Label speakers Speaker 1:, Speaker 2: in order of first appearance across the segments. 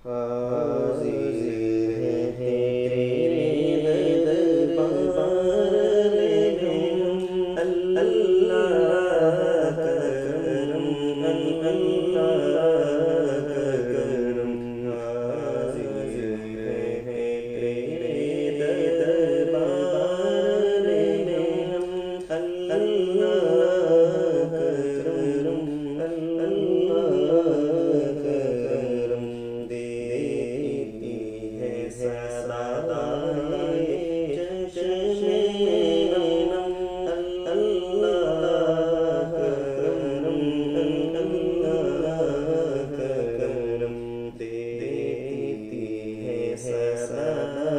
Speaker 1: हाज़िर है तेरे दरबार में हम, अल्लाह का करम, अल्लाह का करम। हाज़िर है तेरे दरबार में हम, अल्लाह का करम, अल्लाह का करम। देती है सदाए चश्मे नम, अल्लाह का करम, अल्लाह का करम। देती है सदाए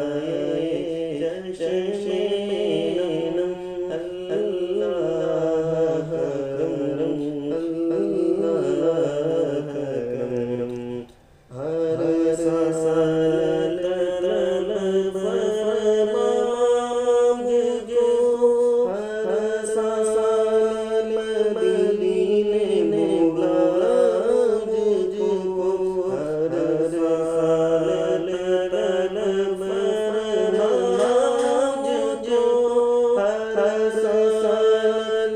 Speaker 1: चश्मे नम, अल्लाह का करम, अल्लाह का करम। हर साल तलब फरमाम जो, हर साल मदीने बुला मुझको, हर साल तलब फरमाम जो, हर साल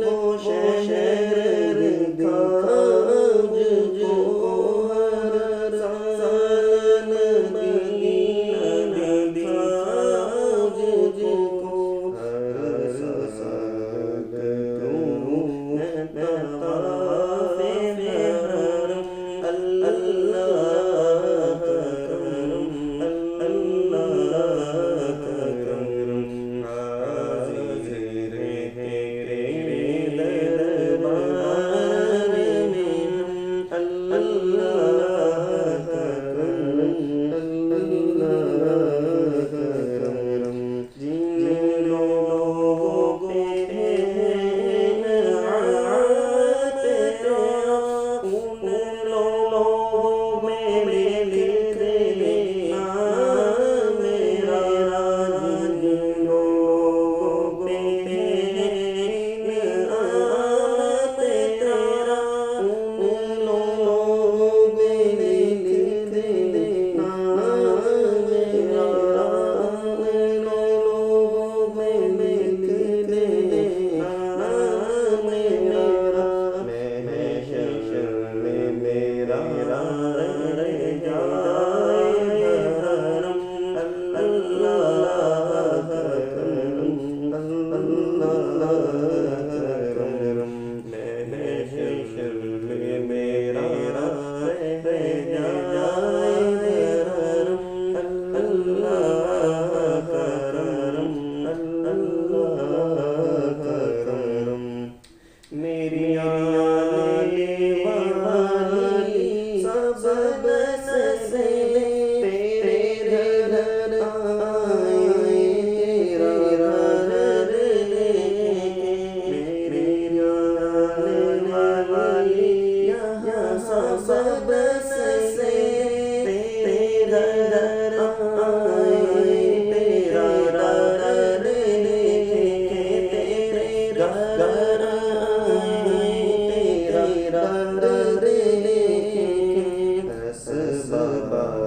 Speaker 1: वो शहर दिखा मुझको, हर साल मदीना दिखा मुझको, हर साल करूं तवाफ़े हरम, अल्लाह का करम, अल्लाह का करम। हाज़िर है तेरे दरबार में हम, अल्लाह का करम, अल्लाह का करम। जिन लोगों पे है इनायत तेरा, उन लोगों में लिख देना मेरा। जिन लोगों पे है इनायत तेरा, उन लोगों में लिख देना मेरा। उन लोगों में लिख देना मेरा। महशर में मेरा रह जाए धर्म, अल्लाह का करम, अल्लाह का करम। महशर में मेरा रह जाए धर्म, अल्लाह का करम, अल्लाह का करम। मेरी आने वाली सब से तेरे घर आए, तेरा घर लेके। मेरी आने वाली यहाँ सब से तेरा घर आए, तेरा घर लेके। तेरा घर तेरा दर लेके, असबाब